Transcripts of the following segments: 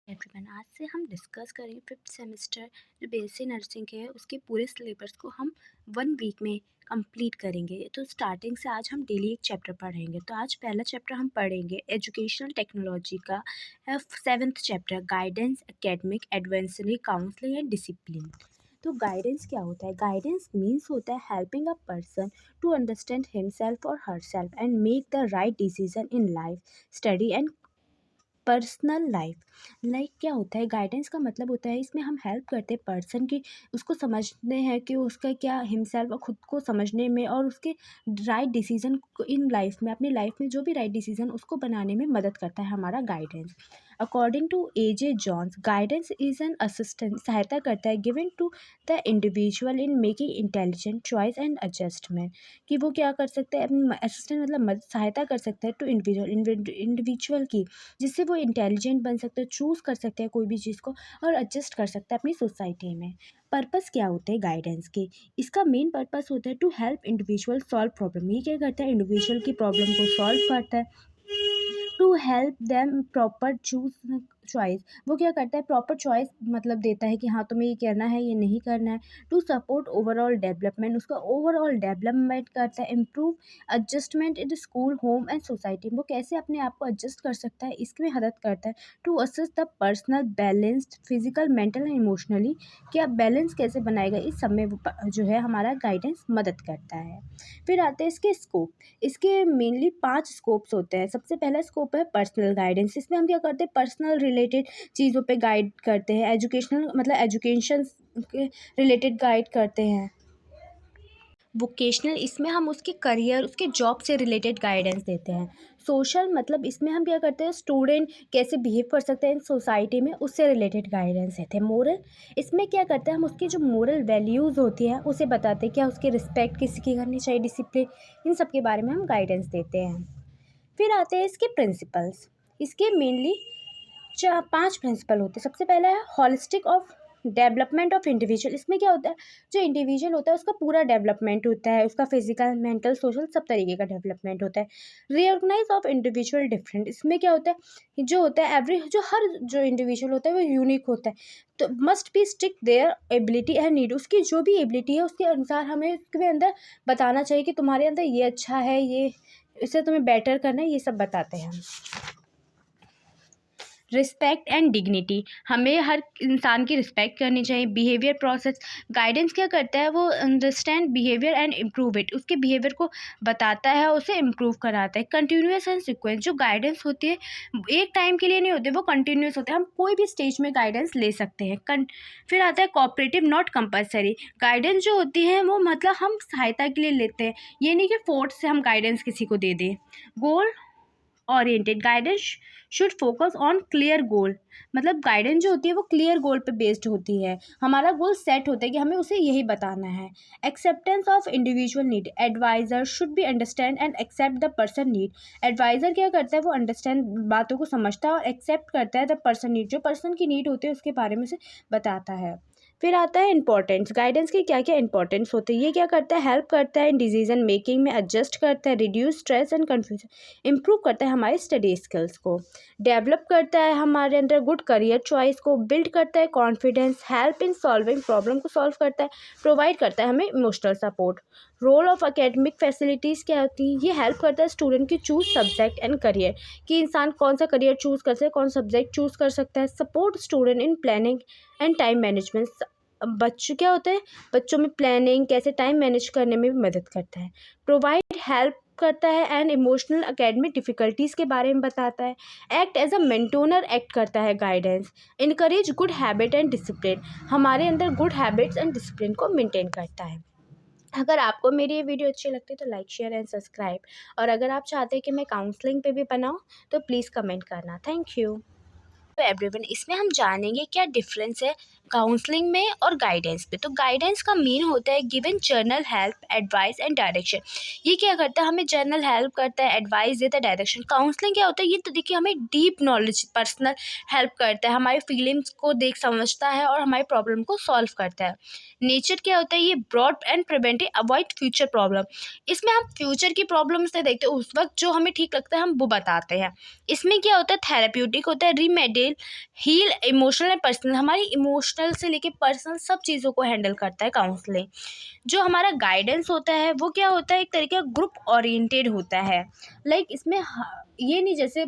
Everyone, आज से हम डिस्कस करेंगे फिफ्थ सेमेस्टर जो बीएससी नर्सिंग के है उसके पूरे सिलेबस को हम 1 वीक में कंप्लीट करेंगे। तो स्टार्टिंग से आज हम डेली एक चैप्टर पढ़ेंगे। तो आज पहला चैप्टर हम पढ़ेंगे एजुकेशनल टेक्नोलॉजी का 7th chapter guidance academic advisory counselling and discipline. तो गाइडेंस क्या होता है? गाइडेंस मीन्स होता है helping a person to understand himself or herself and make the right decision in life study and personal life. क्या होता है गाइडेंस का मतलब होता है इसमें हम हेल्प करते हैं पर्सन की, उसको समझते हैं कि उसका क्या हिमसेल्फ और खुद को समझने में और उसके राइट डिसीजन इन लाइफ में, अपनी लाइफ में जो भी राइट डिसीजन उसको बनाने में मदद करता है हमारा guidance. According to A J Jones, guidance is an assistant, सहायता करता है given to the individual in making intelligent choice and adjustment. कि वो क्या कर सकते हैं, अपनी असिस्टेंट मतलब सहायता कर सकता है टू इंडिविजुअल की, जिससे वो इंटेलिजेंट बन सकते हैं, चूज़ कर सकते हैं कोई भी चीज़ को और एडजस्ट कर सकते हैं अपनी सोसाइटी में। पर्पस क्या होते हैं गाइडेंस के? इसका मेन पर्पस होता है to help individual solve problem. ये क्या करता है? इंडिविजुअल की प्रॉब्लम को सॉल्व करता है। To help them proper choose choice, वो क्या करता है? प्रॉपर चॉइस मतलब देता है कि हाँ तुम्हें ये करना है, ये नहीं करना है। टू सपोर्ट ओवरऑल डेवलपमेंट, उसका ओवरऑल डेवलपमेंट करता है। Improve adjustment in school home and society, वो कैसे अपने आप को एडजस्ट कर सकता है इसमें मदद करता है। To assist the personal balanced physical mental and emotionally, कि आप बैलेंस कैसे बनाएगा इस सब में जो है हमारा गाइडेंस मदद करता है। फिर आते हैं इसके स्कोप। इसके मेनली 5 स्कोप्स होते हैं। सबसे पहला स्कोप है पर्सनल गाइडेंस। इसमें हम क्या करते हैं? पर्सनल रिलेटेड चीज़ों पे गाइड करते हैं। एजुकेशनल मतलब एजुकेशन के रिलेटेड गाइड करते हैं। वोकेशनल, इसमें हम उसके करियर, उसके जॉब से रिलेटेड गाइडेंस देते हैं। सोशल मतलब इसमें हम क्या करते हैं? स्टूडेंट कैसे बिहेव कर सकते हैं इन सोसाइटी में, उससे रिलेटेड गाइडेंस देते हैं। मोरल, इसमें क्या करते हैं? हम उसकी जो मोरल वैल्यूज़ होती हैं उसे बताते हैं, क्या उसकी रिस्पेक्ट किसी की करनी चाहिए, डिसिप्लिन, इन सब के बारे में हम गाइडेंस देते हैं। फिर आते हैं इसके प्रिंसिपल्स। इसके मेनली 5 प्रिंसिपल होते हैं। सबसे पहला है holistic of development of individual. इसमें क्या होता है? जो इंडिविजुअल होता है उसका पूरा डेवलपमेंट होता है, उसका फिजिकल मेंटल सोशल सब तरीके का डेवलपमेंट होता है। रिकॉग्नाइज ऑफ इंडिविजुअल डिफरेंट, इसमें क्या होता है? जो होता है एवरी, जो हर जो इंडिविजुअल होता है वो यूनिक होता है। तो must be stick their ability and need, उसकी जो भी एबिलिटी है उसके अनुसार हमें उसके अंदर बताना चाहिए कि तुम्हारे अंदर ये अच्छा है, ये इससे तुम्हें बेटर करना है, ये सब बताते हैं हम। रिस्पेक्ट एंड डिग्निटी, हमें हर इंसान की रिस्पेक्ट करनी चाहिए। बिहेवियर प्रोसेस, गाइडेंस क्या करता है? वो understand behaviour and improve it, उसके बिहेवियर को बताता है, उसे इम्प्रूव कराता है। कंटिन्यूस एंड सिक्वेंस, जो गाइडेंस होती है एक टाइम के लिए नहीं होते, वो कंटिन्यूस होते हैं, हम कोई भी स्टेज में गाइडेंस ले सकते हैं। फिर आता है कोऑपरेटिव नॉट कंपलसरी, गाइडेंस जो होती है वो मतलब हम सहायता के लिए लेते हैं, ये नहीं कि फोर्स से हम गाइडेंस किसी को दे दें। Goal oriented, guidance should focus on clear goal, मतलब गाइडेंस जो होती है वो क्लियर गोल पे बेस्ड होती है। हमारा गोल सेट होता है कि हमें उसे यही बताना है। Acceptance of individual need, adviser should be understand and accept the person need. Adviser क्या करता है? वो अंडरस्टैंड बातों को समझता है और एक्सेप्ट करता है द पर्सन नीड, जो पर्सन की नीड होती है उसके बारे में से बताता है। फिर आता है इंपॉर्टेंस, गाइडेंस के क्या क्या इंपॉर्टेंस होते हैं। ये क्या करता है? हेल्प करता है इन डिसीजन मेकिंग में, एडजस्ट करता है, reduce stress and confusion, improve करता है हमारे स्टडी स्किल्स को, डेवलप करता है हमारे अंदर गुड करियर चॉइस को, बिल्ड करता है confidence, help in solving problem को सॉल्व करता है, प्रोवाइड करता है हमें emotional support. Role of academic facilities क्या होती हैं? ये हेल्प करता है स्टूडेंट की चूज सब्जेक्ट एंड करियर, कि इंसान कौन सा करियर चूज़ कर सकता है, कौन सब्जेक्ट चूज़ कर सकता है। Support student in planning and time management, बच्चों क्या होता है? बच्चों में प्लानिंग कैसे टाइम मैनेज करने में भी मदद करता है। प्रोवाइड हेल्प करता है एंड इमोशनल एकेडमिक डिफ़िकल्टीज़ के बारे में बताता है। एक्ट एज अ मेंटोनर, एक्ट करता है guidance. Encourage good habit and discipline, हमारे अंदर गुड हैबिट्स एंड डिसिप्लिन को मेंटेन करता है। अगर आपको मेरी ये वीडियो अच्छी लगती है तो लाइक शेयर एंड सब्सक्राइब, और अगर आप चाहते हैं कि मैं काउंसलिंग पे भी बनाऊँ तो प्लीज़ कमेंट करना। Thank you. तो एवरीवन, इसमें हम जानेंगे क्या डिफरेंस है काउंसलिंग में और गाइडेंस पे। तो गाइडेंस का मीन होता है given journal help advice and direction. ये क्या करता है? हमें जर्नल हेल्प करता है, एडवाइस देता है, डायरेक्शन। काउंसलिंग क्या होता है? ये तो देखिए हमें डीप नॉलेज पर्सनल हेल्प करता है, हमारी फीलिंग्स को देख समझता है और हमारी प्रॉब्लम को सॉल्व करता है। नेचर क्या होता है? ये broad and preventive, avoid future problem. इसमें हम फ्यूचर की प्रॉब्लम्स नहीं देखते, उस वक्त जो हमें ठीक लगता है हम वो बताते हैं। इसमें क्या होता है? थेरेप्यूटिक होता है, रीमेडी हील इमोशनल एंड पर्सनल, हमारी इमोशनल से लेके पर्सनल सब चीज़ों को हैंडल करता है काउंसलिंग। जो हमारा गाइडेंस होता है वो क्या होता है, एक तरीके का ग्रुप ओरिएंटेड होता है। लाइक इसमें ये नहीं जैसे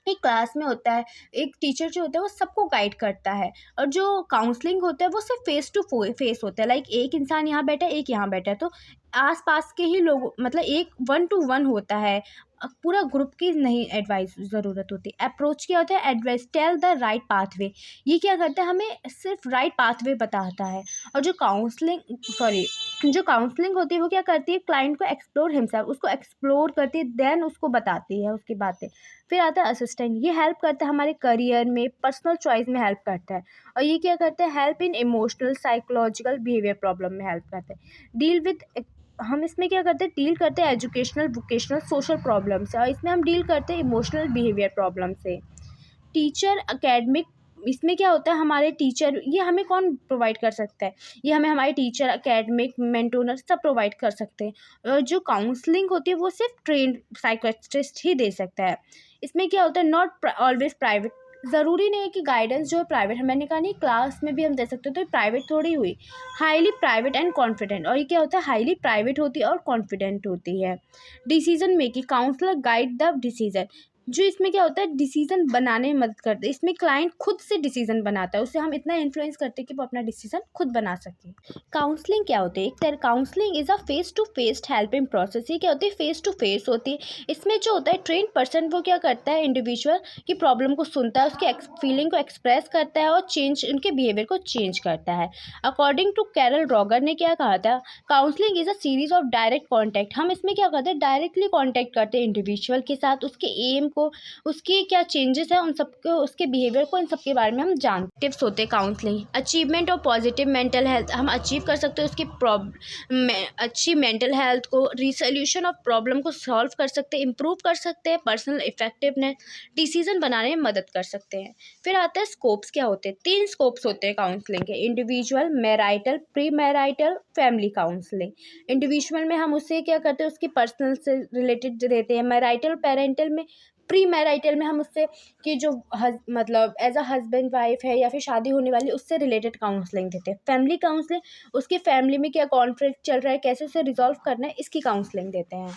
एक क्लास में होता है, एक टीचर जो होता है वो सबको गाइड करता है, और जो काउंसलिंग होता है वो सिर्फ फेस टू फेस होता है। लाइक एक इंसान यहाँ बैठा है, एक यहाँ बैठा है, तो आस पास के ही लोग, मतलब एक 1 to 1 होता है, पूरा ग्रुप की नहीं एडवाइस ज़रूरत होती। अप्रोच क्या होता है, advice tell the right pathway, ये क्या करता है, हमें सिर्फ राइट पाथवे बताता है। और जो काउंसलिंग होती है वो क्या करती है, क्लाइंट को एक्सप्लोर हिमसेल्फ, उसको एक्सप्लोर करती है, देन उसको बताती है उसकी बातें। फिर आता है असिस्टेंट, ये हेल्प करता है हमारे करियर में, पर्सनल चॉइस में हेल्प करता है। और ये क्या करता है, help in emotional psychological behaviour problem में हेल्प करता है। डील विद, हम इसमें क्या करते हैं, डील करते हैं एजुकेशनल, वोकेशनल, सोशल प्रॉब्लम से, और इसमें हम डील करते हैं इमोशनल बिहेवियर प्रॉब्लम से। टीचर एकेडमिक, इसमें क्या होता है, हमारे टीचर, ये हमें कौन प्रोवाइड कर सकता है, ये हमें हमारे टीचर, एकेडमिक, मेंटोर सब प्रोवाइड कर सकते हैं। और जो काउंसलिंग होती है वो सिर्फ ट्रेंड साइकियाट्रिस्ट ही दे सकता है। इसमें क्या होता है, नॉट ऑलवेज प्राइवेट, ज़रूरी नहीं है कि गाइडेंस जो है प्राइवेट है, मैंने कहा नहीं क्लास में भी हम दे सकते हो, तो प्राइवेट थोड़ी हुई, हाईली प्राइवेट एंड कॉन्फिडेंट। और ये क्या होता है, हाईली प्राइवेट होती है और कॉन्फिडेंट होती है। Decision making, counsellor guide the decision, जो इसमें क्या होता है, डिसीजन बनाने में मदद करते हैं। इसमें क्लाइंट खुद से डिसीजन बनाता है, उससे हम इतना इन्फ्लुएंस करते हैं कि वो अपना डिसीजन खुद बना सके। काउंसलिंग क्या होती है, एक तरह counselling is a face to face helping process. ये क्या होती है, फेस टू फेस होती है। इसमें जो होता है ट्रेन पर्सन वो क्या करता है, इंडिविजुअल की प्रॉब्लम को सुनता है, उसके फीलिंग को एक्सप्रेस करता है और उनके बिहेवियर को चेंज करता है। अकॉर्डिंग टू कैरल रॉगर ने क्या कहा था, counselling is a series of direct contact. हम इसमें क्या करते हैं, डायरेक्टली कॉन्टैक्ट करते हैं इंडिविजुअल के साथ, उसके एम को, उसकी क्या चेंजेस है उन सबको, उसके बिहेवियर को, इन सब के बारे में हम जानते। टिप्स होते हैं काउंसलिंग, अचीवमेंट और पॉजिटिव मेंटल हेल्थ, हम अचीव कर सकते हैं उसकी अच्छी मेंटल हेल्थ को, रिसोल्यूशन ऑफ प्रॉब्लम को सॉल्व कर सकते हैं, इंप्रूव कर सकते हैं, पर्सनल इफेक्टिवनेस, डिसीजन बनाने में मदद कर सकते हैं। फिर आता है स्कोप्स क्या होते हैं, 3 स्कोप्स होते हैं काउंसलिंग के, individual, marital, pre marital, family counselling. Individual में हम उससे क्या करते हैं, उसकी पर्सनल से रिलेटेड रहते हैं। मैराइटल पेरेंटल में, प्री मैराइटल में हम उससे कि जो मतलब एज अ हस्बैंड वाइफ है या फिर शादी होने वाली, उससे रिलेटेड काउंसलिंग देते हैं। फैमिली काउंसलिंग, उसकी फैमिली में क्या कॉन्फ्लिक्ट चल रहा है, कैसे उसे रिजॉल्व करना है, इसकी काउंसलिंग देते हैं।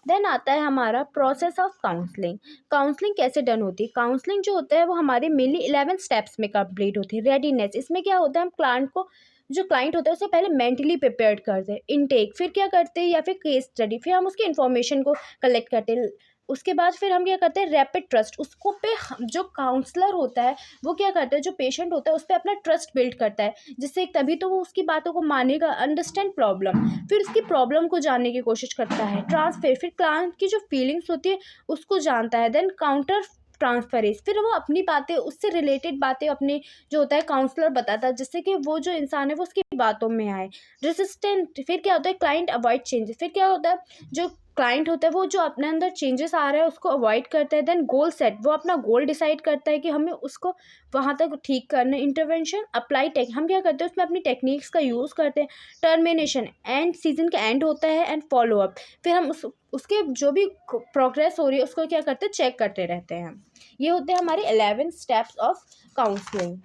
देन आता है हमारा प्रोसेस ऑफ काउंसलिंग। काउंसलिंग कैसे डन होती है, काउंसलिंग जो होता है वो हमारे मेनली 11 स्टेप्स में कंप्लीट होती है। रेडीनेस, इसमें क्या होता है, हम क्लाइंट को, जो क्लाइंट होता है उसे पहले मेंटली प्रिपेयर्ड करते हैं। इनटेक, फिर क्या करते हैं, या फिर केस स्टडी, फिर हम उसकी इन्फॉर्मेशन को कलेक्ट करते हैं। उसके बाद फिर हम क्या करते हैं, रैपिड ट्रस्ट, उसको पे जो काउंसलर होता है वो क्या करता है, जो पेशेंट होता है उस पर अपना ट्रस्ट बिल्ड करता है, जिससे तभी तो वो उसकी बातों को मानेगा, अंडरस्टैंड प्रॉब्लम, फिर उसकी प्रॉब्लम को जानने की कोशिश करता है। ट्रांसफर, फिर क्लाइंट की जो फीलिंग्स होती है उसको जानता है। देन काउंटर ट्रांसफरेंस, फिर वो अपनी बातें, उससे रिलेटेड बातें अपने जो होता है काउंसलर बताता है, जिससे कि वो जो इंसान है वो उसकी बातों में आए। रेसिस्टेंट, फिर क्या होता है, क्लाइंट अवॉइड चेंजेस, फिर क्या होता है, जो क्लाइंट होता है वो जो अपने अंदर चेंजेस आ रहा है उसको अवॉइड करता है। देन गोल सेट, वो अपना गोल डिसाइड करता है कि हमें उसको वहाँ तक ठीक करना है। इंटरवेंशन, अप्लाई टेक, हम क्या करते हैं उसमें अपनी टेक्निक्स का यूज़ करते हैं। टर्मिनेशन, एंड सीजन का एंड होता है, एंड फॉलो अप, फिर हम उसके जो भी प्रोग्रेस हो रही है उसको क्या करते हैं, चेक करते रहते हैं। ये होते हैं हमारे 11 स्टेप्स ऑफ काउंसलिंग।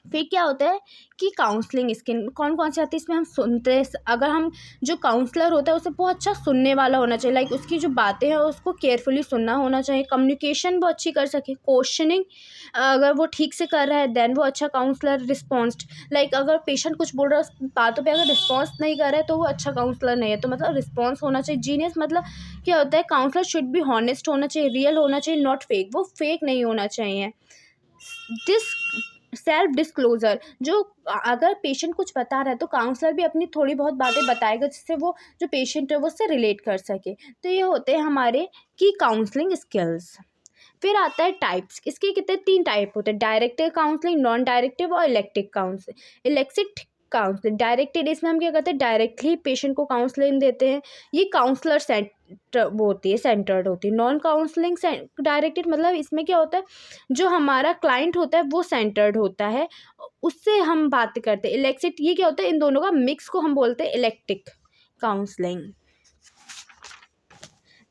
फिर क्या होता है कि काउंसलिंग स्किल कौन कौन सी आती है, इसमें हम सुनते हैं। अगर हम, जो काउंसलर होता है उसे बहुत अच्छा सुनने वाला होना चाहिए, लाइक उसकी जो बातें हैं उसको केयरफुली सुनना होना चाहिए। कम्युनिकेशन वो अच्छी कर सके, क्वेश्चनिंग अगर वो ठीक से कर रहा है देन वो अच्छा काउंसलर। रिस्पॉन्स, लाइक अगर पेशेंट कुछ बोल रहा है उस बातों पे अगर रिस्पॉन्स नहीं कर रहा है तो वो अच्छा काउंसलर नहीं है। तो मतलब रिस्पॉन्स होना चाहिए। जीनियस, मतलब क्या होता है, काउंसलर शुड बी हॉनेस्ट होना चाहिए, रियल होना चाहिए, नॉट फेक, वो फेक नहीं होना चाहिए। दिस सेल्फ डिस्क्लोजर, जो अगर पेशेंट कुछ बता रहा है तो काउंसलर भी अपनी थोड़ी बहुत बातें बताएगा जिससे वो जो पेशेंट है वो उससे रिलेट कर सके। तो ये होते हैं हमारे की काउंसलिंग स्किल्स। फिर आता है टाइप्स, इसके कितने 3 टाइप होते हैं, डायरेक्टिव काउंसलिंग, नॉन डायरेक्टिव और elective counselling. Elective counselling, directed, इसमें हम क्या करते हैं, डायरेक्टली पेशेंट को काउंसलिंग देते हैं। ये काउंसलर सेंटर वो होती है, सेंटर्ड होती है। नॉन काउंसलिंग डायरेक्टेड, मतलब इसमें क्या होता है, जो हमारा क्लाइंट होता है वो सेंटर्ड होता है, उससे हम बात करते हैं। इलेक्टिव, ये क्या होता है, इन दोनों का मिक्स को हम बोलते हैं इलेक्टिव काउंसलिंग।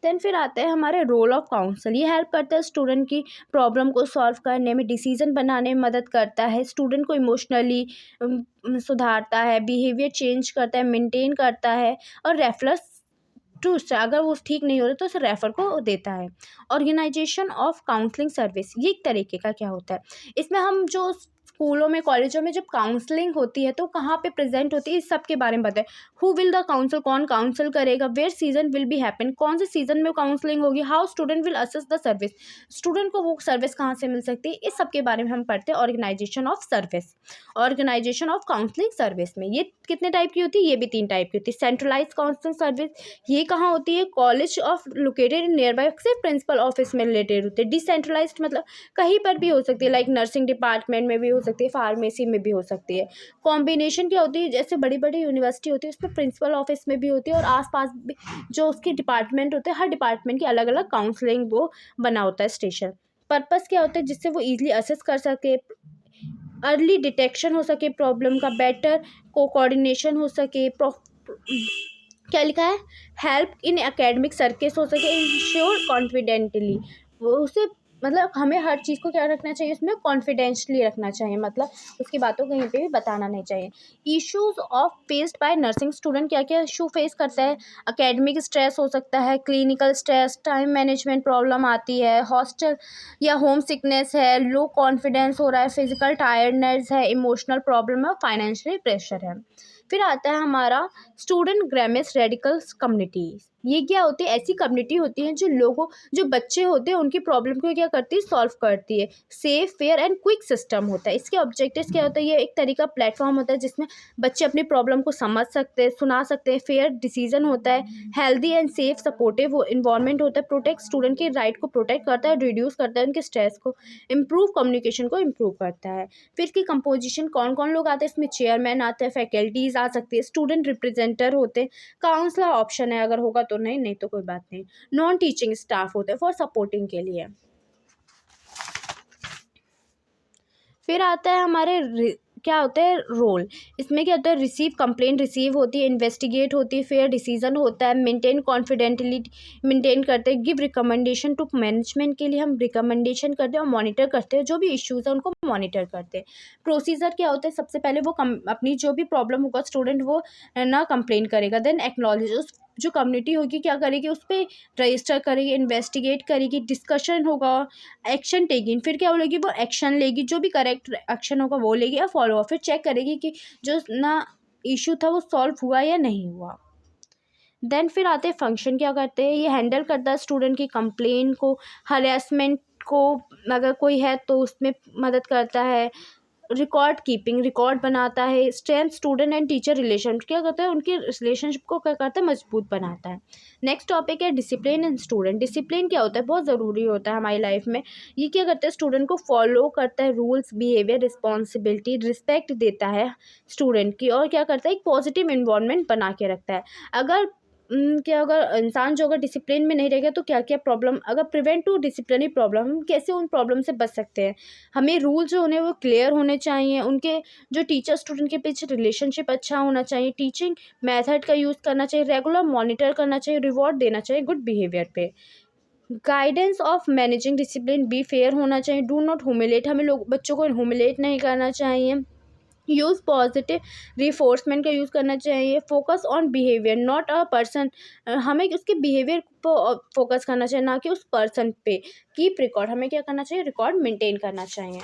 देन फिर आता है हमारे रोल ऑफ काउंसल। ये हेल्प करता है स्टूडेंट की प्रॉब्लम को सॉल्व करने में, डिसीजन बनाने में मदद करता है, स्टूडेंट को इमोशनली सुधारता है, बिहेवियर चेंज करता है, मेंटेन करता है, और रेफरेंस टू अगर वो ठीक नहीं हो रहा तो उसे रेफर को देता है। ऑर्गेनाइजेशन ऑफ काउंसलिंग सर्विस, ये एक तरीके का क्या होता है, इसमें हम जो स्कूलों में कॉलेजों में जब काउंसलिंग होती है तो कहाँ पे प्रेजेंट होती है, इस सब के बारे में बताएं। हु विल द काउंसिल, कौन काउंसिल करेगा, where season will be happen, कौन से सीजन में काउंसलिंग होगी, how student will assess the service, student को वो सर्विस कहाँ से मिल सकती है, इस सब के बारे में हम पढ़ते हैं organisation of service. Organisation of counselling service में ये कितने टाइप की होती है, ये भी 3 टाइप की होती है। सेंट्रलाइज काउंसलिंग सर्विस, ये कहाँ होती है, college of located in near by, सिर्फ प्रिंसिपल ऑफिस में रिलेटेड होते हैं। डिसेंट्रलाइज्ड मतलब कहीं पर भी हो सकती है, लाइक नर्सिंग डिपार्टमेंट में भी हो सकती है, फार्मेसी में भी हो सकती है। कॉम्बिनेशन क्या होती है, जैसे बड़ी बड़ी यूनिवर्सिटी होती है उसमें प्रिंसिपल ऑफिस में भी होती है, और आसपास भी जो उसके डिपार्टमेंट होते हैं, हर डिपार्टमेंट की अलग अलग काउंसलिंग वो बना होता है स्टेशन। पर्पस क्या होता है, जिससे वो ईजिली असेस कर सके, अर्ली डिटेक्शन हो सके प्रॉब्लम का, बेटर कोऑर्डिनेशन हो सके, क्या लिखा है, हेल्प इन एकेडमिक सर्किस हो सके, इंश्योर कॉन्फिडेंटली, वो उसे मतलब हमें हर चीज़ को क्या रखना चाहिए, उसमें कॉन्फिडेंशली रखना चाहिए, मतलब उसकी बातों कहीं पे भी बताना नहीं चाहिए। Issues of faced by nursing student, क्या क्या इशू फेस करता है, एकेडमिक स्ट्रेस हो सकता है, clinical stress, time management problem आती है, हॉस्टल या होम सिकनेस है, लो कॉन्फिडेंस हो रहा है, फिजिकल टायर्डनेस है, इमोशनल प्रॉब्लम है, फाइनेंशियल प्रेशर है। फिर आता है हमारा स्टूडेंट ग्रामेस रेडिकल्स कम्युनिटीज। ये क्या होती है, ऐसी कम्युनिटी होती है जो बच्चे होते हैं उनकी प्रॉब्लम को क्या करती है, सॉल्व करती है। Safe, fair and quick system होता है। इसके ऑब्जेक्टिव्स क्या होता है, ये एक तरीका प्लेटफॉर्म होता है जिसमें बच्चे अपनी प्रॉब्लम को समझ सकते हैं, सुना सकते हैं, फेयर डिसीजन होता है, healthy and safe supportive environment होता है, प्रोटेक्ट स्टूडेंट के राइट को प्रोटेक्ट करता है, रिड्यूस करता है उनके स्ट्रेस को, इम्प्रूव कम्युनिकेशन को इम्प्रूव करता है। फिर इसकी कंपोजिशन कौन कौन लोग आते हैं, इसमें चेयरमैन आते हैं, फैकल्टीज आ सकती है, स्टूडेंट रिप्रेजेंटर होते हैं, काउंसलर ऑप्शन है अगर होगा तो, नहीं तो कोई बात नहीं, नॉन टीचिंग स्टाफ होते हैं फॉर सपोर्टिंग के लिए। फिर आता है हमारे क्या होता है रोल, इसमें क्या होता है, रिसीव कंप्लेंट रिसीव होती है, इन्वेस्टिगेट होती है, फेयर डिसीजन होता है, मेंटेन कॉन्फिडेंटलिटी मेंटेन करते हैं, गिव रिकमेंडेशन टू मैनेजमेंट, के लिए हम रिकमेंडेशन करते हैं और मॉनिटर करते हैं, जो भी इश्यूज है उनको मॉनिटर करते हैं। प्रोसीजर क्या होता है, सबसे पहले वो अपनी जो भी प्रॉब्लम होगा स्टूडेंट वो ना कंप्लेन करेगा, देन एक्नॉलेज, उस जो कम्युनिटी होगी क्या करेगी, उस पर रजिस्टर करेगी, इन्वेस्टिगेट करेगी, डिस्कशन होगा, एक्शन टेकिंग, फिर क्या बोलेगी, वो एक्शन लेगी, जो भी करेक्ट एक्शन होगा वो लेगी, और फॉलो अप, फिर चेक करेगी कि जो ना इशू था वो सॉल्व हुआ या नहीं हुआ। देन फिर आते हैं फंक्शन क्या करते हैं, ये हैंडल करता है स्टूडेंट की कंप्लेन को, हरेसमेंट को अगर कोई है तो उसमें मदद करता है, रिकॉर्ड कीपिंग, रिकॉर्ड बनाता है, strength student and teacher relation, क्या करता है उनकी रिलेशनशिप को क्या करता है, मजबूत बनाता है। नेक्स्ट टॉपिक है डिसिप्लिन एंड स्टूडेंट। डिसिप्लिन क्या होता है, बहुत ज़रूरी होता है हमारी लाइफ में। ये क्या करता है, स्टूडेंट को फॉलो करता है, रूल्स, बिहेवियर, रिस्पॉन्सिबिलिटी, रिस्पेक्ट देता है स्टूडेंट की, और क्या करता है, एक पॉजिटिव इन्वायरमेंट बना के रखता है। अगर क्या अगर इंसान जो अगर डिसिप्लिन में नहीं रहेगा तो क्या क्या प्रॉब्लम, अगर प्रिवेंट टू डिसिप्लिनरी प्रॉब्लम, हम कैसे उन प्रॉब्लम से बच सकते हैं। हमें रूल जो होने वो क्लियर होने चाहिए, उनके जो टीचर स्टूडेंट के बीच रिलेशनशिप अच्छा होना चाहिए, टीचिंग मेथड का यूज़ करना चाहिए, रेगुलर मॉनिटर करना चाहिए, रिवॉर्ड देना चाहिए गुड बिहेवियर पे। Guidance of managing discipline, be fair होना चाहिए, डू नॉट ह्यूमिलेट, हमें लोग बच्चों को ह्यूमिलेट नहीं करना चाहिए, यूज़ पॉजिटिव रिफोर्समेंट का यूज़ करना चाहिए, focus on behaviour not a person, हमें उसके बिहेवियर पर फोकस करना चाहिए, ना कि उस पर्सन पे। कीप रिकॉर्ड, हमें क्या करना चाहिए, रिकॉर्ड मेंटेन करना चाहिए।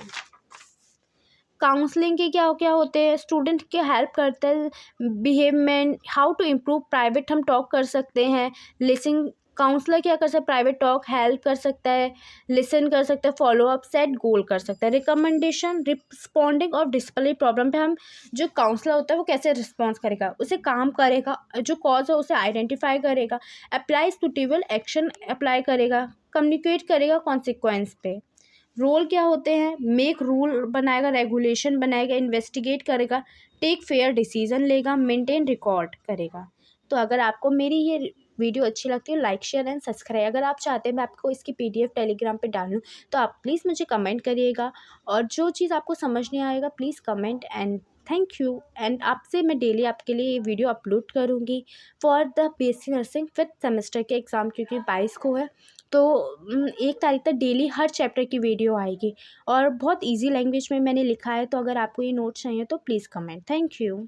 काउंसलिंग के क्या क्या होते हैं, स्टूडेंट के हेल्प करते हैं, बिहेवियरमेंट, हाउ टू इम्प्रूव प्राइवेट हम टॉक कर सकते हैं, लिसनिंग, काउंसलर क्या कर सकता है, प्राइवेट टॉक हेल्प कर सकता है, लिसन कर सकता है, फॉलो अप, सेट गोल कर सकता है। Recommendation, responding of disciplinary problem पे हम, जो काउंसलर होता है वो कैसे रिस्पॉन्स करेगा, उसे काम करेगा, जो कॉज है उसे आइडेंटिफाई करेगा, अप्लाई सुटेबल एक्शन अप्लाई करेगा, कम्युनिकेट करेगा कॉन्सिक्वेंस पे। रोल क्या होते हैं, मेक रूल बनाएगा, रेगुलेशन बनाएगा, इन्वेस्टिगेट करेगा, टेक फेयर डिसीजन लेगा, मेंटेन रिकॉर्ड करेगा। तो अगर आपको मेरी ये वीडियो अच्छी लगती है, लाइक शेयर एंड सब्सक्राइब, अगर आप चाहते हैं मैं आपको इसकी PDF टेलीग्राम पे डालूँ तो आप प्लीज़ मुझे कमेंट करिएगा, और जो चीज़ आपको समझ नहीं आएगा please comment and thank you. And आपसे मैं डेली आपके लिए ये वीडियो अपलोड करूँगी for the BSc nursing 5th semester के एग्ज़ाम, क्योंकि 22 को है। तो 1 तारीख तक डेली हर चैप्टर की वीडियो आएगी और बहुत ईज़ी लैंग्वेज में मैंने लिखा है। तो अगर आपको ये नोट्स चाहिए तो प्लीज़ कमेंट। Thank you.